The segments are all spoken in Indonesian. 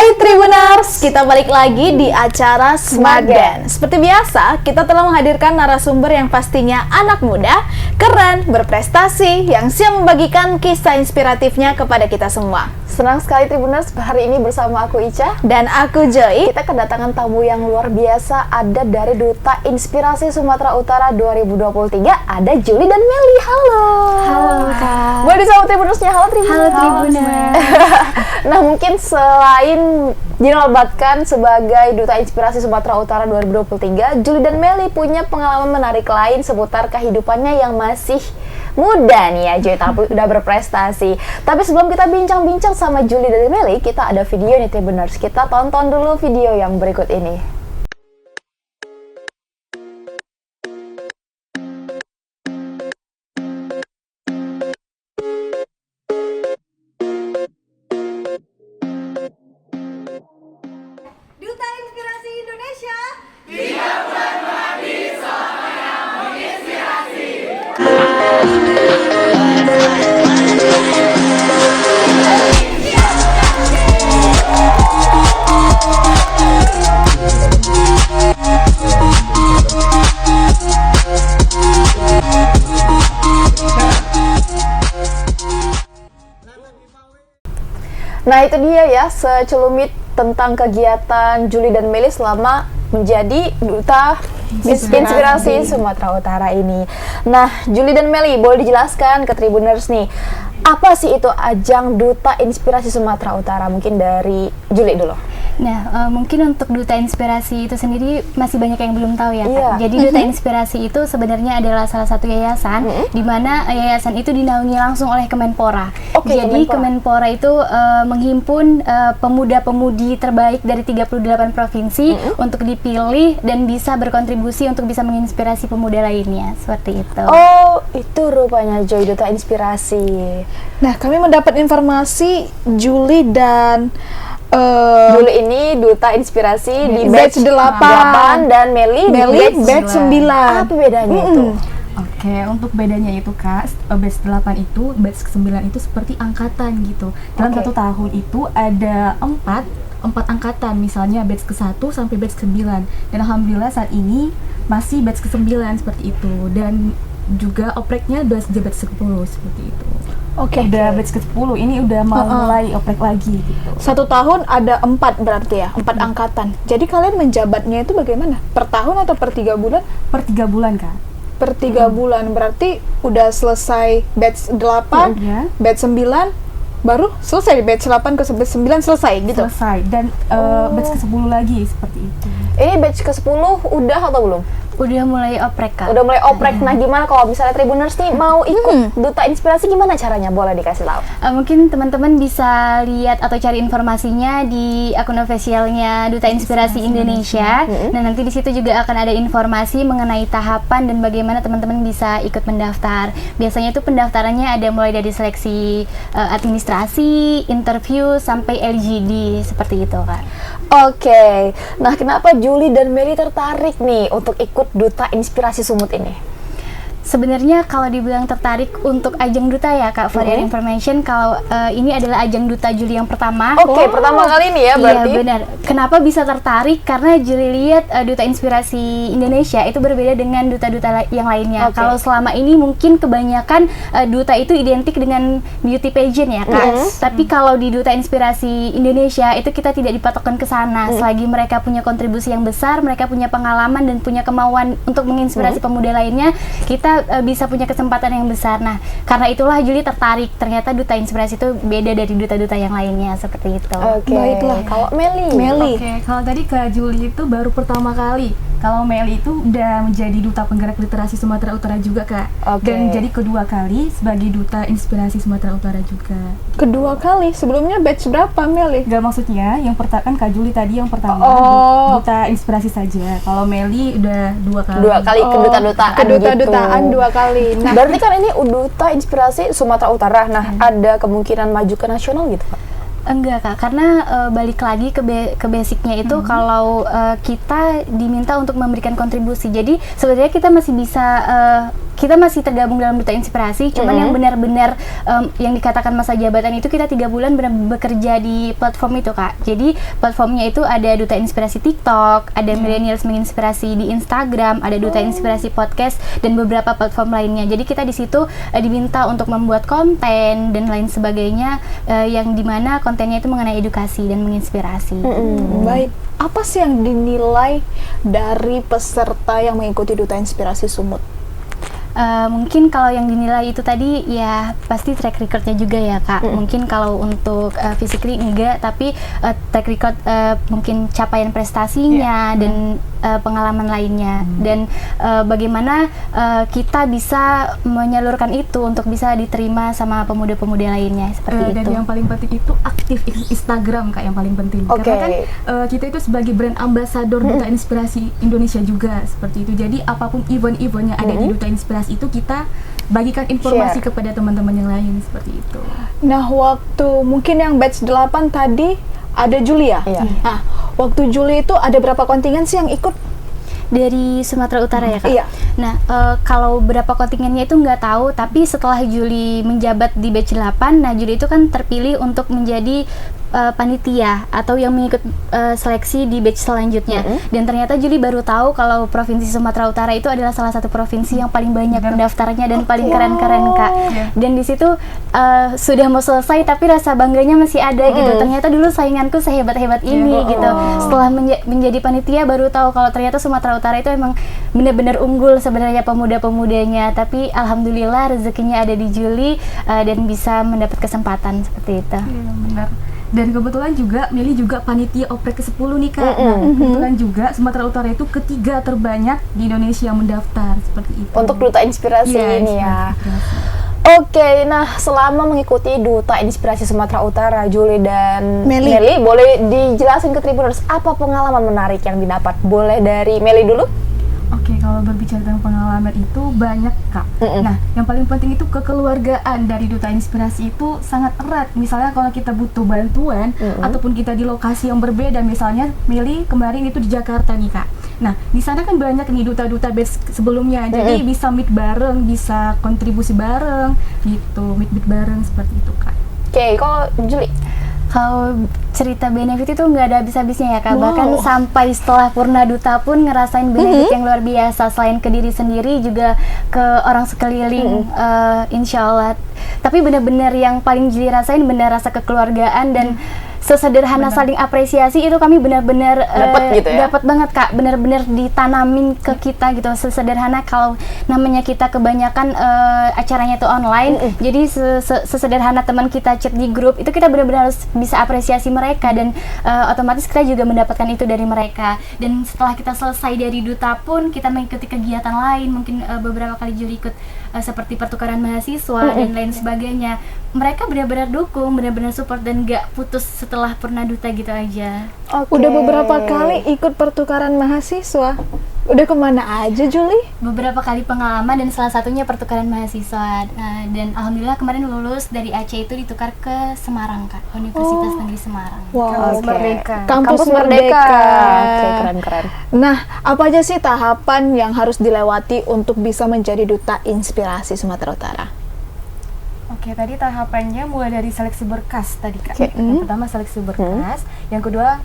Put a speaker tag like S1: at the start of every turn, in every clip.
S1: Hai Tribuners, kita balik lagi di acara Smart Dance. Seperti biasa, kita telah menghadirkan narasumber yang pastinya anak muda, keren, berprestasi, yang siap membagikan kisah inspiratifnya kepada kita semua.
S2: Senang sekali Tribuners, hari ini bersama aku Ica
S1: dan aku Joy.
S2: Kita kedatangan tamu yang luar biasa, ada dari Duta Inspirasi Sumatera Utara 2023, ada Julie dan Melly. Halo.
S1: Halo Kak.
S2: Boleh disambut Tribunersnya. Halo Tribuners.
S1: Halo Tribuners.
S2: Nah, mungkin selain dinobatkan sebagai Duta Inspirasi Sumatera Utara 2023, Julie dan Melly punya pengalaman menarik lain seputar kehidupannya yang masih muda nih ya Joy, tapi udah berprestasi. Tapi sebelum kita bincang-bincang sama Julie dan Melly, kita ada video nih Tribuners. Kita tonton dulu video yang berikut ini.
S3: Duta Inspirasi Indonesia.
S2: Nah, itu dia ya secelumit tentang kegiatan Julie dan Melly selama menjadi Duta Inspirasi Sumatera Utara ini. Nah, Julie dan Melly, boleh dijelaskan ke Tribuners nih, apa sih itu ajang Duta Inspirasi Sumatera Utara? Mungkin dari Julie dulu.
S4: Nah, mungkin untuk Duta Inspirasi itu sendiri masih banyak yang belum tahu ya, Kak.
S2: Iya.
S4: Jadi Duta Inspirasi itu sebenarnya adalah salah satu yayasan di mana yayasan itu dinaungi langsung oleh Kemenpora.
S2: Oke,
S4: Jadi Kemenpora itu menghimpun pemuda-pemudi terbaik dari 38 provinsi untuk dipilih dan bisa berkontribusi untuk bisa menginspirasi pemuda lainnya, seperti itu.
S2: Oh, itu rupanya Joy, Duta Inspirasi.
S1: Nah, kami mendapat informasi Julie dan
S2: Julie ini Duta Inspirasi di
S1: batch 8
S2: dan Melly di
S1: batch 9.
S2: Apa bedanya itu?
S5: Oke, untuk bedanya itu Kak, batch 8 itu, batch ke-9 itu seperti angkatan gitu. Dalam
S2: Oke.
S5: satu tahun itu ada 4 angkatan, misalnya batch ke-1 sampai batch ke-9. Dan alhamdulillah saat ini masih batch ke-9 seperti itu. Dan juga opreknya udah sejak batch ke-10 seperti itu.
S1: Oke.
S5: Udah batch ke-10, ini udah mau mulai oprek lagi gitu.
S1: Satu tahun ada 4 berarti ya, 4 angkatan. Jadi kalian menjabatnya itu bagaimana? Per tahun atau per 3 bulan?
S5: Per 3 bulan Kak.
S1: Per 3 bulan, berarti udah selesai batch 8,
S5: Iya.
S1: batch 9, baru selesai batch 8 ke batch 9 selesai gitu?
S5: Selesai, dan batch ke-10 lagi seperti itu.
S2: Ini batch ke-10 udah atau belum?
S4: Udah mulai oprek, Kak.
S2: Udah mulai oprek. Nah, gimana kalau misalnya Tribuners nih mau ikut Duta Inspirasi, gimana caranya? Boleh dikasih tahu?
S4: Mungkin teman-teman bisa lihat atau cari informasinya di akun officialnya Duta Inspirasi Indonesia. Dan nanti di situ juga akan ada informasi mengenai tahapan dan bagaimana teman-teman bisa ikut mendaftar. Biasanya itu pendaftarannya ada mulai dari seleksi administrasi, interview, sampai LGD, seperti itu, Kak.
S2: Oke. Nah, kenapa Julie dan Melly tertarik nih untuk ikut Duta Inspirasi Sumut ini?
S4: Sebenarnya kalau dibilang tertarik untuk ajang duta ya Kak, for your information, kalau ini adalah ajang duta Julie yang pertama.
S2: Oke, pertama kali ini ya berarti?
S4: Iya benar. Kenapa bisa tertarik? Karena Julie lihat Duta Inspirasi Indonesia itu berbeda dengan duta-duta yang lainnya.
S2: Oke.
S4: Kalau selama ini mungkin kebanyakan duta itu identik dengan beauty pageant ya Kak. Tapi kalau di Duta Inspirasi Indonesia itu kita tidak dipatokkan ke sana. Selagi mereka punya kontribusi yang besar, mereka punya pengalaman dan punya kemauan untuk menginspirasi pemuda lainnya, kita bisa punya kesempatan yang besar. Nah, karena itulah Julie tertarik. Ternyata Duta Inspirasi itu beda dari duta-duta yang lainnya, seperti itu.
S2: Oke.
S1: Baiklah.
S2: Kalau Melly?
S5: Oke, kalau tadi Kak Julie itu baru pertama kali. Kalau Melly itu udah menjadi Duta Penggerak Literasi Sumatera Utara juga Kak.
S2: Oke.
S5: Dan jadi kedua kali sebagai Duta Inspirasi Sumatera Utara juga.
S1: Kedua kali, sebelumnya batch berapa Melly?
S5: Gak, maksudnya yang pertama kan Kak Julie tadi yang pertama Duta Inspirasi saja. Kalau Melly udah 2 kali.
S2: 2 kali keduta-dutaan
S1: Keduta-dutaan
S2: gitu.
S1: 2 kali. Nah,
S2: Berarti kan ini Duta Inspirasi Sumatera Utara. Nah, ada kemungkinan maju ke nasional gitu Pak?
S4: Enggak Kak, karena balik lagi ke basicnya itu kalau kita diminta untuk memberikan kontribusi. Jadi sebenarnya kita masih bisa kita masih tergabung dalam Duta Inspirasi, cuman yang benar-benar yang dikatakan masa jabatan itu kita 3 bulan benar bekerja di platform itu, Kak. Jadi platformnya itu ada Duta Inspirasi TikTok, ada Millennials Menginspirasi di Instagram, ada Duta Inspirasi Podcast dan beberapa platform lainnya. Jadi kita di situ diminta untuk membuat konten dan lain sebagainya, yang dimana kontennya itu mengenai edukasi dan menginspirasi.
S1: Baik, apa sih yang dinilai dari peserta yang mengikuti Duta Inspirasi Sumut?
S4: Mungkin kalau yang dinilai itu tadi ya pasti track recordnya juga ya, Kak. Mungkin kalau untuk physically enggak, tapi track record mungkin capaian prestasinya dan pengalaman lainnya, dan bagaimana kita bisa menyalurkan itu untuk bisa diterima sama pemuda-pemuda lainnya seperti
S5: Dan
S4: itu.
S5: yang paling penting itu aktif Instagram, Kak, yang paling penting.
S2: Oke.
S5: Karena kan kita itu sebagai brand ambassador Duta Inspirasi Indonesia juga seperti itu. Jadi apapun event-event yang ada di Duta Inspirasi itu kita bagikan informasi
S2: Share.
S5: kepada teman-teman yang lain seperti itu.
S1: Nah, waktu mungkin yang batch 8 tadi ada Juli ya?
S2: Iya.
S1: Nah, waktu Juli itu ada berapa kontingen sih yang ikut?
S4: Dari Sumatera Utara ya, Kak?
S1: Iya.
S4: Nah, kalau berapa kontingennya itu nggak tahu, tapi setelah Juli menjabat di batch 8, nah Juli itu kan terpilih untuk menjadi panitia atau yang mengikut seleksi di batch selanjutnya. Dan ternyata Juli baru tahu kalau Provinsi Sumatera Utara itu adalah salah satu provinsi yang paling banyak pendaftarnya dan paling keren-keren, Kak. Dan di situ sudah mau selesai tapi rasa bangganya masih ada gitu. Ternyata dulu sainganku sehebat-hebat ini gitu. Setelah menjadi panitia baru tahu kalau ternyata Sumatera Utara itu emang benar-benar unggul sebenarnya pemuda-pemudanya. Tapi alhamdulillah rezekinya ada di Juli dan bisa mendapat kesempatan seperti itu.
S5: Iya, benar. Dan kebetulan juga Meli juga panitia oprek ke-10 nih, Kak. Nah, kebetulan juga Sumatera Utara itu ketiga terbanyak di Indonesia yang mendaftar seperti itu.
S2: Untuk Duta Inspirasi
S5: Iya,
S2: ini ya.
S5: Inspirasi.
S2: Oke, nah selama mengikuti Duta Inspirasi Sumatera Utara, Juli dan
S1: Meli.
S2: boleh dijelasin ke Tribuners apa pengalaman menarik yang didapat? Boleh dari Meli dulu?
S5: Oke, kalau berbicara tentang pengalaman itu banyak, Kak. Nah, yang paling penting itu kekeluargaan dari Duta Inspirasi itu sangat erat. Misalnya kalau kita butuh bantuan ataupun kita di lokasi yang berbeda, misalnya Meli kemarin itu di Jakarta nih, Kak. Nah, di sana kan banyak nih duta-duta batch sebelumnya. Jadi bisa meet bareng, bisa kontribusi bareng gitu, meet bareng seperti itu, Kak.
S2: Oke, kalau Juli?
S4: Kalau cerita benefit itu nggak ada habis-habisnya ya, Kak. Bahkan sampai setelah Purna Duta pun ngerasain benefit yang luar biasa. Selain ke diri sendiri juga ke orang sekeliling, insya Allah. Tapi benar-benar yang paling Juli rasain benar rasa kekeluargaan dan sesederhana saling apresiasi itu kami benar-benar
S2: Dapat gitu ya?
S4: dapat banget, Kak. Benar-benar ditanamin ke kita gitu. Sesederhana kalau namanya kita kebanyakan acaranya itu online, jadi sesederhana teman kita chat di grup itu kita benar-benar harus bisa apresiasi mereka dan otomatis kita juga mendapatkan itu dari mereka. Dan setelah kita selesai dari duta pun kita mengikuti kegiatan lain, mungkin beberapa kali Juli ikut seperti pertukaran mahasiswa dan lain sebagainya. Mereka benar-benar dukung, benar-benar support dan gak putus setelah Purna Duta gitu aja.
S1: Udah beberapa kali ikut pertukaran mahasiswa. Udah kemana aja, Juli?
S4: Beberapa kali pengalaman dan salah satunya pertukaran mahasiswa. Dan alhamdulillah kemarin lulus dari Aceh itu ditukar ke Semarang, Kak, Universitas Negeri Semarang.
S1: Wow,
S2: Merdeka.
S1: Kampus Merdeka.
S2: Oke, keren-keren.
S1: Nah, apa aja sih tahapan yang harus dilewati untuk bisa menjadi Duta Inspirasi Sumatera Utara?
S5: Oke, tadi tahapannya mulai dari seleksi berkas tadi, Kak.
S2: Oke.
S5: Yang pertama seleksi berkas, yang kedua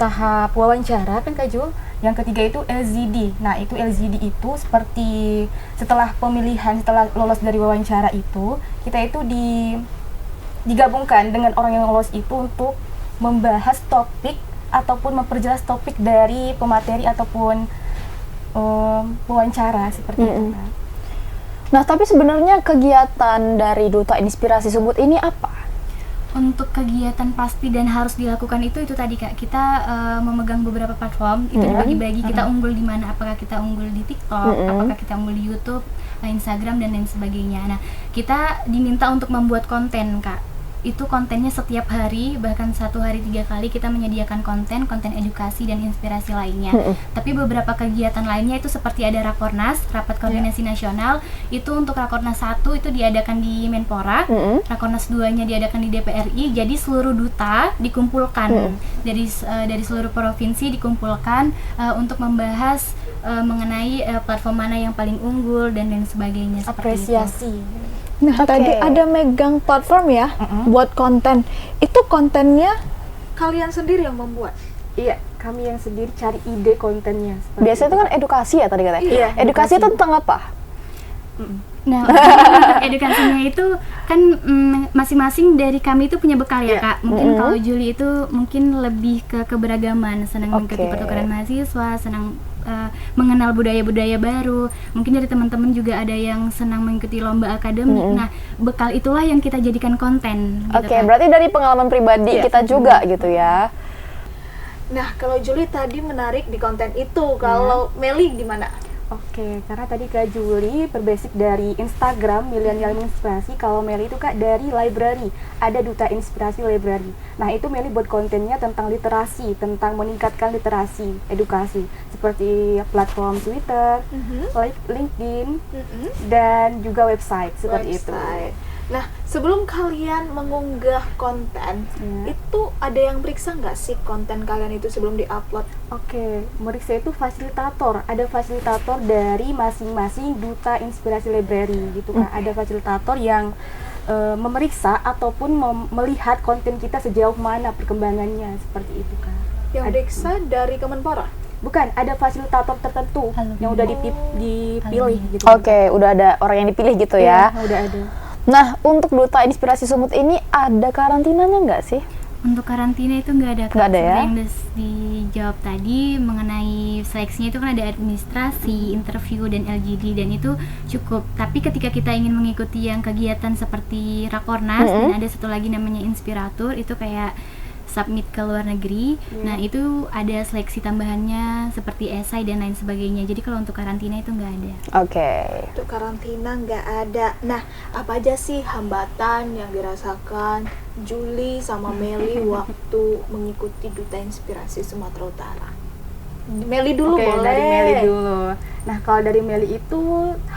S5: tahap wawancara kan, Kak Jul. Yang ketiga itu LZD. Nah, itu LZD itu seperti setelah pemilihan, setelah lolos dari wawancara itu, kita itu digabungkan dengan orang yang lolos itu untuk membahas topik ataupun memperjelas topik dari pemateri ataupun wawancara seperti itu, Kak.
S2: Nah, tapi sebenarnya kegiatan dari Duta Inspirasi Sumut ini apa?
S4: Untuk kegiatan pasti dan harus dilakukan itu tadi, Kak, kita memegang beberapa platform itu dibagi-bagi. Kita unggul di mana, apakah kita unggul di TikTok, apakah kita unggul di YouTube, Instagram dan lain sebagainya. Nah, kita diminta untuk membuat konten, Kak. Itu kontennya setiap hari, bahkan 1 hari 3 kali kita menyediakan konten edukasi dan inspirasi lainnya. Tapi beberapa kegiatan lainnya itu seperti ada Rakornas, Rapat Koordinasi Nasional. Itu untuk Rakornas 1 itu diadakan di Menpora, Rakornas 2-nya diadakan di DPRI. Jadi seluruh duta dikumpulkan dari seluruh provinsi dikumpulkan untuk membahas mengenai platform mana yang paling unggul dan lain sebagainya. Seperti itu.
S2: Apresiasi.
S1: Nah, tadi ada megang platform ya buat konten. Itu kontennya kalian sendiri yang membuat.
S6: Iya, kami yang sendiri cari ide kontennya. seperti
S2: Biasanya itu kan edukasi ya tadi katanya.
S6: Iya,
S2: edukasi itu tentang apa?
S4: Nah, untuk edukasinya itu kan masing-masing dari kami itu punya bekal ya, Kak. Mungkin kalau Juli itu mungkin lebih ke keberagaman, senang mengikuti pertukaran mahasiswa, senang mengenal budaya-budaya baru. Mungkin dari teman-teman juga ada yang senang mengikuti lomba akademik. Nah, bekal itulah yang kita jadikan konten. Gitu, Kak.
S2: Berarti dari pengalaman pribadi kita juga gitu ya.
S1: Nah, kalau Juli tadi menarik di konten itu. Kalau Meli di mana?
S6: Oke, karena tadi Kak Juli berbasis dari Instagram Milenial Inspirasi. Kalau Meli itu Kak dari library, ada Duta Inspirasi Library. Nah itu Meli buat kontennya tentang literasi, tentang meningkatkan literasi, edukasi, seperti platform Twitter, LinkedIn, dan juga website seperti itu.
S1: Nah, sebelum kalian mengunggah konten, itu ada yang periksa nggak sih konten kalian itu sebelum diupload?
S6: Oke, meriksa itu fasilitator. Ada fasilitator dari masing-masing Duta Inspirasi Library gitu kan. Ada fasilitator yang memeriksa ataupun melihat konten kita sejauh mana perkembangannya, seperti itu kan.
S1: Yang periksa dari Kemenpora?
S6: Bukan, ada fasilitator tertentu yang udah dipilih gitu.
S2: Oke, udah ada orang yang dipilih gitu ya.
S6: Udah ada.
S2: Nah, untuk Duta Inspirasi Sumut ini ada karantinanya nggak sih?
S4: Untuk karantina itu nggak ada, Kak.
S2: Nggak ada ya?
S4: Seperti yang dijawab tadi mengenai seleksinya itu kan ada administrasi, interview, dan LGD, dan itu cukup. Tapi ketika kita ingin mengikuti yang kegiatan seperti Rakornas, dan ada satu lagi namanya Inspiratur, itu kayak submit ke luar negeri. Nah itu ada seleksi tambahannya seperti esai dan lain sebagainya. Jadi kalau untuk karantina itu nggak ada.
S2: Oke.
S1: Untuk karantina nggak ada. Nah, apa aja sih hambatan yang dirasakan Juli sama Meli waktu mengikuti Duta Inspirasi Sumatera Utara? Meli dulu boleh.
S6: Dari Meli dulu. Nah kalau dari Meli itu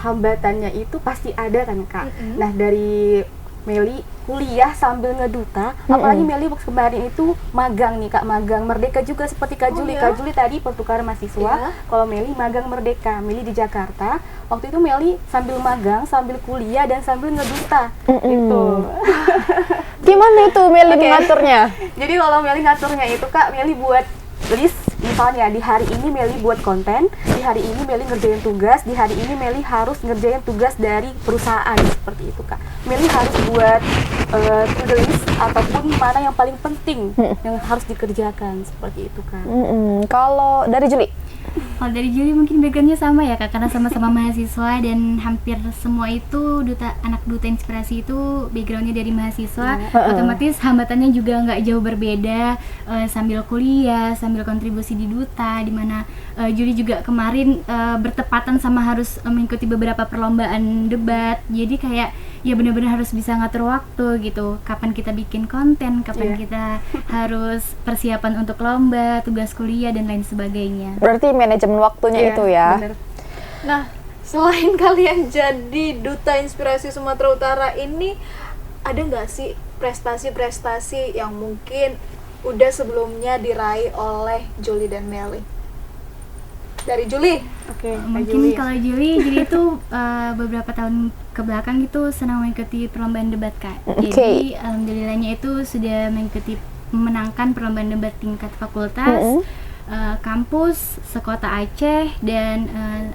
S6: hambatannya itu pasti ada kan Kak. Nah dari Meli kuliah sambil ngeduta, apalagi Meli waktu kemarin itu magang nih Kak, magang Merdeka juga seperti Kak Juli. Kak Juli tadi pertukaran mahasiswa, kalau Meli magang Merdeka, Meli di Jakarta. Waktu itu Meli sambil magang, sambil kuliah, dan sambil ngeduta gitu.
S2: Gimana itu Meli mengaturnya?
S6: Jadi kalau Meli ngaturnya itu Kak, Meli buat list, misalnya di hari ini Meli buat konten, di hari ini Meli ngerjain tugas, di hari ini Meli harus ngerjain tugas dari perusahaan, seperti itu Kak. Meli harus buat to-do list ataupun mana yang paling penting yang harus dikerjakan, seperti itu Kak.
S2: Kalau dari Juli?
S4: Kalau dari Juli mungkin backgroundnya sama ya Kak, karena sama-sama mahasiswa dan hampir semua itu anak Duta Inspirasi itu backgroundnya dari mahasiswa. Otomatis hambatannya juga nggak jauh berbeda, sambil kuliah, sambil kontribusi di Duta, dimana Juli juga kemarin bertepatan sama harus mengikuti beberapa perlombaan debat. Jadi kayak ya benar-benar harus bisa ngatur waktu gitu, kapan kita bikin konten, kapan kita harus persiapan untuk lomba, tugas kuliah, dan lain sebagainya.
S2: Berarti manajemen waktunya itu ya.
S6: Bener.
S1: Nah, selain kalian jadi Duta Inspirasi Sumatera Utara ini, ada nggak sih prestasi-prestasi yang mungkin udah sebelumnya diraih oleh Juli dan Meli? Dari Juli?
S6: Oke, Kak
S4: Mungkin
S6: Juli.
S4: kalau Juli itu beberapa tahun ke belakang itu senang mengikuti perlombaan debat Kak. Jadi alhamdulillahnya itu sudah mengikuti memenangkan perlombaan debat tingkat fakultas, kampus, sekota Aceh, dan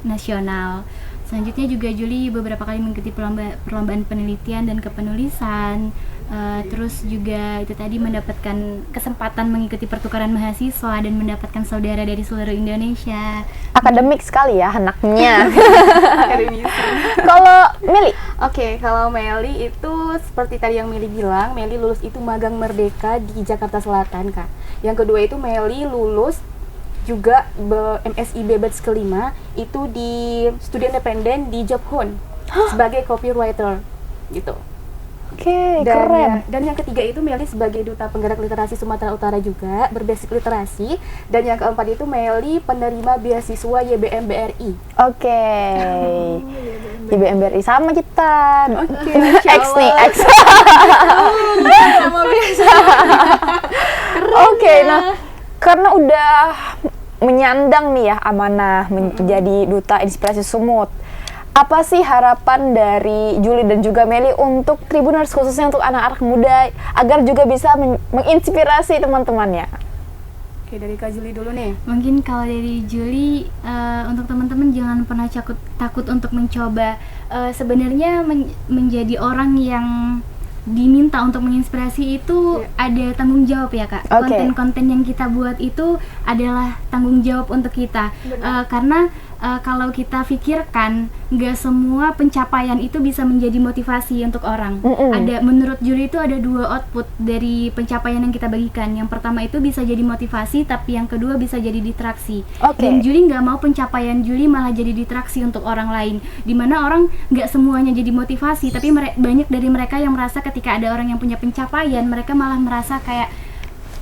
S4: nasional. Selanjutnya juga Juli beberapa kali mengikuti perlombaan penelitian dan kepenulisan. Terus juga itu tadi mendapatkan kesempatan mengikuti pertukaran mahasiswa dan mendapatkan saudara dari seluruh Indonesia.
S2: Akademik sekali ya anaknya. Kalau Meli?
S6: Oke, kalau Meli itu seperti tadi yang Meli bilang, Meli lulus itu magang Merdeka di Jakarta Selatan Kak. Yang kedua itu Meli lulus juga MSIB batch kelima itu di studi independen di Jobhunt sebagai copywriter gitu.
S2: Oke, keren.
S6: Dan yang ketiga itu Meli sebagai Duta Penggerak Literasi Sumatera Utara juga berbasic literasi. Dan yang keempat itu Meli penerima beasiswa YBM BRI.
S2: Oke. YBM BRI sama kita.
S6: Oke,
S2: X nih, X.
S1: Sama biasa.
S2: Oke, nah karena udah menyandang nih ya amanah menjadi duta inspirasi Sumut. Apa sih harapan dari Juli dan juga Meli untuk Tribuners, khususnya untuk anak-anak muda agar juga bisa menginspirasi teman-temannya?
S6: Oke, dari Kak Juli dulu nih.
S4: Mungkin kalau dari Juli, untuk teman-teman jangan pernah takut untuk mencoba. Sebenarnya menjadi orang yang diminta untuk menginspirasi itu ada tanggung jawab ya Kak.
S2: Oke.
S4: Konten-konten yang kita buat itu adalah tanggung jawab untuk kita. Karena kalau kita pikirkan nggak semua pencapaian itu bisa menjadi motivasi untuk orang. Ada, menurut Juli itu ada 2 output dari pencapaian yang kita bagikan. Yang pertama itu bisa jadi motivasi, tapi yang kedua bisa jadi distraksi.
S2: Oke.
S4: Dan Juli nggak mau pencapaian Juli malah jadi distraksi untuk orang lain. Dimana orang nggak semuanya jadi motivasi, tapi banyak dari mereka yang merasa ketika ada orang yang punya pencapaian, mereka malah merasa kayak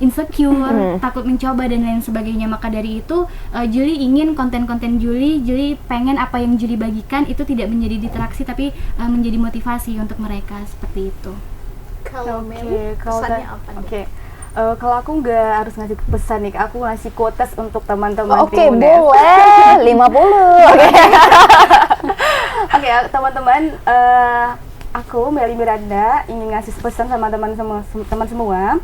S4: insecure, takut mencoba dan lain sebagainya. Maka dari itu Juli ingin konten-konten Juli pengen apa yang Juli bagikan itu tidak menjadi distraksi tapi menjadi motivasi untuk mereka, seperti itu.
S1: Kalau
S6: Oke,
S1: Meli,
S6: kalau
S1: pesannya
S6: da-
S1: apa nih?
S6: Oke. Kalau aku nggak harus ngasih pesan nih, aku ngasih quotes untuk teman-teman
S2: Oke,
S6: Tribuners.
S2: boleh. 50. Oke.
S6: Oke, teman-teman, aku Meli Miranda ingin ngasih pesan sama teman semua.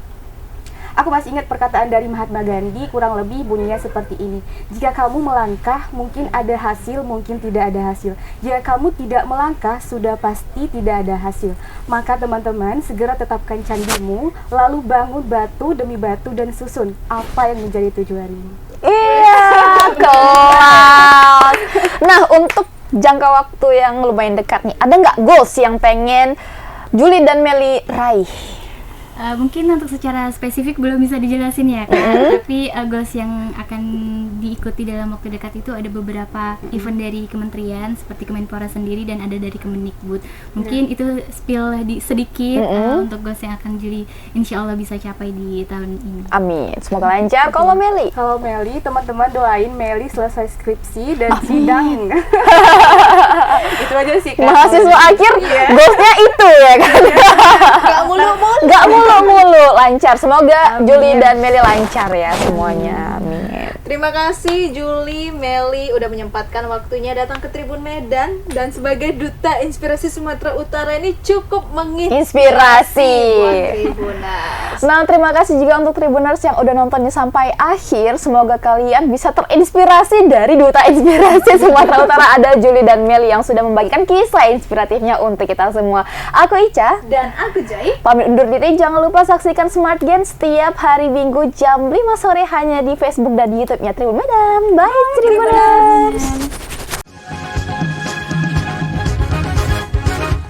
S6: Aku masih ingat perkataan dari Mahatma Gandhi, kurang lebih bunyinya seperti ini. Jika kamu melangkah, mungkin ada hasil, mungkin tidak ada hasil. Jika kamu tidak melangkah, sudah pasti tidak ada hasil. Maka teman-teman, segera tetapkan candimu, lalu bangun batu demi batu dan susun apa yang menjadi tujuanmu.
S2: Iya, kelas. Nah, untuk jangka waktu yang lumayan dekat nih, ada nggak goals yang pengen Juli dan Meli raih?
S4: Mungkin untuk secara spesifik belum bisa dijelasin ya Kak, tapi goals yang akan diikuti dalam waktu dekat itu ada beberapa event dari kementerian seperti Kemenpora sendiri dan ada dari Kemendikbud. Mungkin itu spill sedikit untuk goals yang akan Juli insya Allah bisa capai di tahun ini.
S2: Amin, semoga lancar. Kalau Meli?
S6: Kalau Meli, teman-teman doain Meli selesai skripsi dan sidang. Itu aja sih, Kak.
S2: Mahasiswa akhir, goalsnya itu ya kan?
S1: Gak mulu-mulu.
S2: Nggak mulu-mulu, lancar. Semoga Juli dan Meli lancar ya semuanya. Amin.
S1: Terima kasih Juli, Meli udah menyempatkan waktunya datang ke Tribun Medan dan sebagai duta inspirasi Sumatera Utara ini cukup
S2: Inspirasi.
S1: buat Tribuners.
S2: Nah, terima kasih juga untuk Tribuners yang udah nontonnya sampai akhir. Semoga kalian bisa terinspirasi dari duta inspirasi Sumatera Utara. Ada Juli dan Meli yang sudah membagikan kisah inspiratifnya untuk kita semua. Aku Ica.
S1: Dan aku Jai.
S2: Pamit undur diri, jangan lupa saksikan Smart Gen setiap hari Minggu jam 5 sore hanya di Facebook dan YouTube-nya Tribun Medan. Bye, Tribuners!